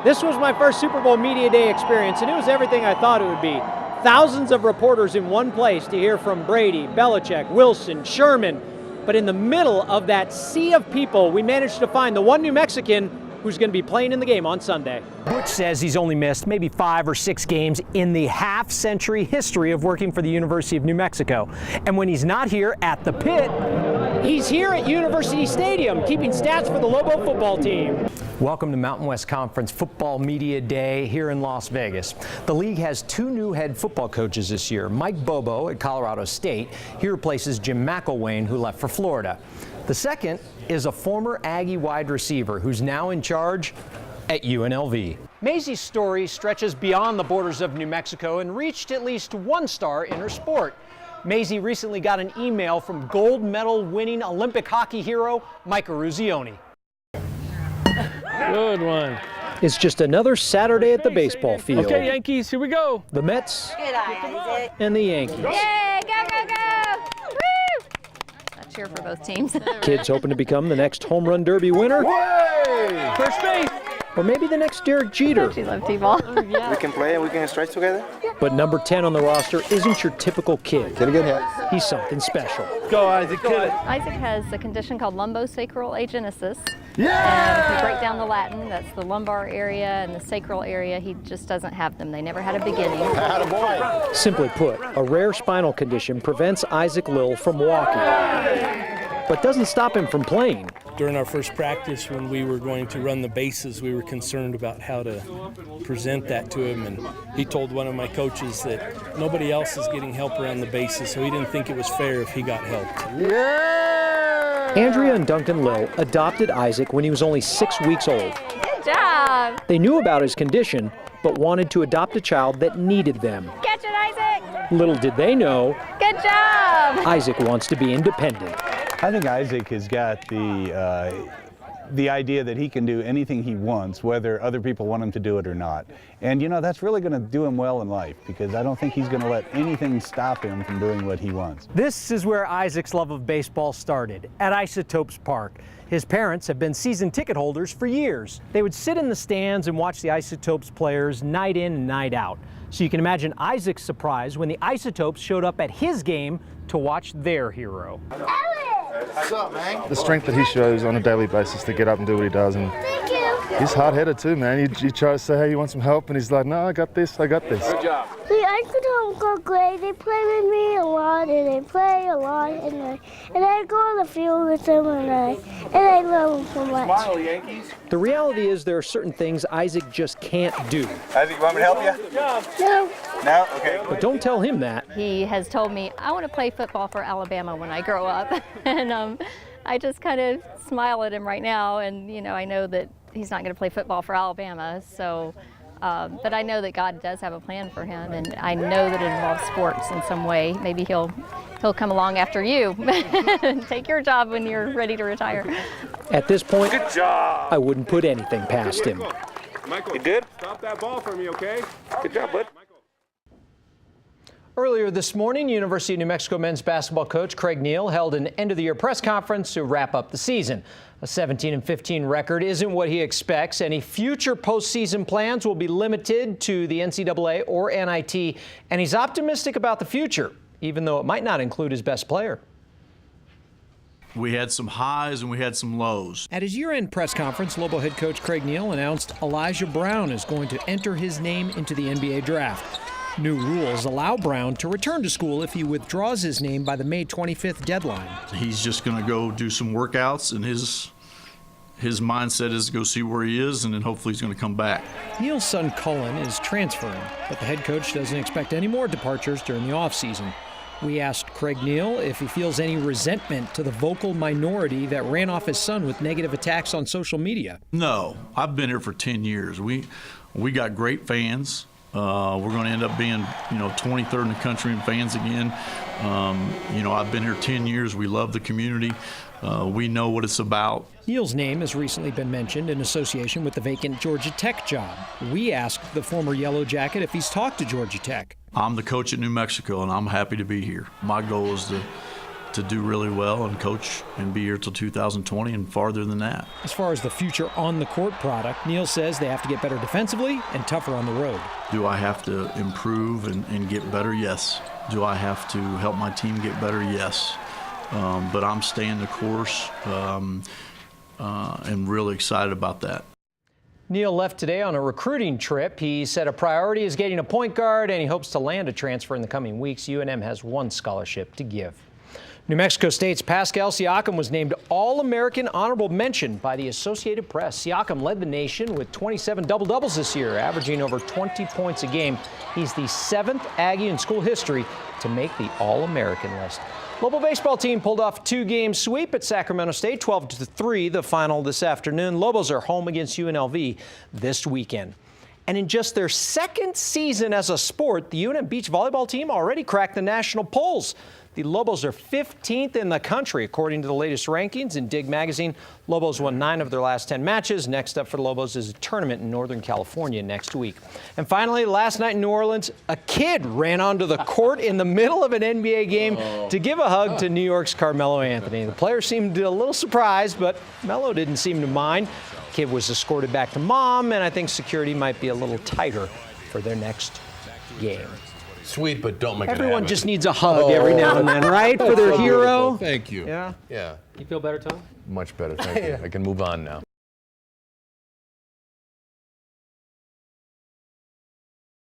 This was my first Super Bowl Media Day experience, and it was everything I thought it would be. Thousands of reporters in one place to hear from Brady, Belichick, Wilson, Sherman. But in the middle of that sea of people, we managed to find the one New Mexican who's going to be playing in the game on Sunday. Butch says he's only missed maybe 5 or 6 games in the half-century history of working for the University of New Mexico. And when he's not here at the pit, he's here at University Stadium, keeping stats for the Lobo football team. Welcome to Mountain West Conference Football Media Day here in Las Vegas. The league has 2 new head football coaches this year. Mike Bobo at Colorado State. He replaces Jim McElwain, who left for Florida. The second is a former Aggie wide receiver who's now in charge at UNLV. Maisie's story stretches beyond the borders of New Mexico and reached at least one star in her sport. Maisie recently got an email from gold medal winning Olympic hockey hero Mike Eruzione. Good one. It's just another Saturday at the baseball field. Okay, Yankees, here we go. The Mets and the Yankees. Yay, go, go, go! Woo! I cheer for both teams. Kids hoping to become the next home run derby winner. Way! First base. Or maybe the next Derek Jeter. She loves T-ball. We can play and we can stretch together. But number 10 on the roster isn't your typical kid. Get a good hit. He's something special. Go, Isaac. Kill it. Isaac has a condition called lumbosacral agenesis. Yeah! And if you break down the Latin, that's the lumbar area and the sacral area. He just doesn't have them. They never had a beginning. Attaboy. Simply put, a rare spinal condition prevents Isaac Lill from walking, but doesn't stop him from playing. During our first practice, when we were going to run the bases, we were concerned about how to present that to him, and he told one of my coaches that nobody else is getting help around the bases, so he didn't think it was fair if he got helped. Yeah! Andrea and Duncan Lill adopted Isaac when he was only 6 weeks old. Good job! They knew about his condition, but wanted to adopt a child that needed them. Catch it, Isaac! Little did they know, Good job! Isaac wants to be independent. I think Isaac has got the idea that he can do anything he wants, whether other people want him to do it or not. And you know, that's really going to do him well in life, because I don't think he's going to let anything stop him from doing what he wants. This is where Isaac's love of baseball started, at Isotopes Park. His parents have been season ticket holders for years. They would sit in the stands and watch the Isotopes players night in and night out. So you can imagine Isaac's surprise when the Isotopes showed up at his game to watch their hero. What's up, man? The strength that he shows on a daily basis to get up and do what he does, and he's hard-headed too, man. You try to say, hey, you want some help, and he's like, no, I got this, I got this. Good job. The Isotopes go great. They play with me a lot, and they play a lot, and I go on the field with them, and I love them so much. Smile, Yankees. The reality is there are certain things Isaac just can't do. Isaac, you want me to help you? No. No? Okay. But don't tell him that. He has told me, I want to play football for Alabama when I grow up. And I just kind of smile at him right now, and you know, I know that he's not going to play football for Alabama, so but I know that God does have a plan for him, and I know that it involves sports in some way. Maybe he'll come along after you and take your job when you're ready to retire. At this point, Good job. I wouldn't put anything past him. Michael, you good? Stop that ball for me, okay? Good job, bud. Earlier this morning, University of New Mexico men's basketball coach Craig Neal held an end-of-the-year press conference to wrap up the season. A 17-15 record isn't what he expects. Any future postseason plans will be limited to the NCAA or NIT, and he's optimistic about the future, even though it might not include his best player. We had some highs and we had some lows. At his year-end press conference, Lobo head coach Craig Neal announced Elijah Brown is going to enter his name into the NBA draft. New rules allow Brown to return to school if he withdraws his name by the May 25th deadline. He's just going to go do some workouts, and his mindset is to go see where he is, and then hopefully he's going to come back. Neal's son Cullen is transferring, but the head coach doesn't expect any more departures during the offseason. We asked Craig Neal if he feels any resentment to the vocal minority that ran off his son with negative attacks on social media. No, I've been here for 10 years. We got great fans. We're going to end up being, 23rd in the country in fans again. I've been here 10 years. We love the community. We know what it's about. Neal's name has recently been mentioned in association with the vacant Georgia Tech job. We asked the former Yellow Jacket if he's talked to Georgia Tech. I'm the coach at New Mexico, and I'm happy to be here. My goal is to do really well and coach and be here till 2020 and farther than that. As far as the future on the court product, Neil says they have to get better defensively and tougher on the road. Do I have to improve and get better? Yes. Do I have to help my team get better? Yes. But I'm staying the course and really excited about that. Neil left today on a recruiting trip. He said a priority is getting a point guard, and he hopes to land a transfer in the coming weeks. UNM has one scholarship to give. New Mexico State's Pascal Siakam was named All-American Honorable Mention by the Associated Press. Siakam led the nation with 27 double-doubles this year, averaging over 20 points a game. He's the 7th Aggie in school history to make the All-American list. Lobo baseball team pulled off a 2-game sweep at Sacramento State, 12-3, the final this afternoon. Lobos are home against UNLV this weekend. And in just their second season as a sport, the UNM beach volleyball team already cracked the national polls. The Lobos are 15th in the country, according to the latest rankings in Dig magazine. Lobos won 9 of their last 10 matches. Next up for the Lobos is a tournament in Northern California next week. And finally, last night in New Orleans, a kid ran onto the court in the middle of an NBA game to give a hug to New York's Carmelo Anthony. The player seemed a little surprised, but Melo didn't seem to mind. The kid was escorted back to mom, and I think security might be a little tighter for their next game. Sweet, but don't make it Everyone just needs a hug every now and then, right? For their hero. Thank you. Yeah. Yeah. You feel better, Tom? Much better. Thank you. I can move on now.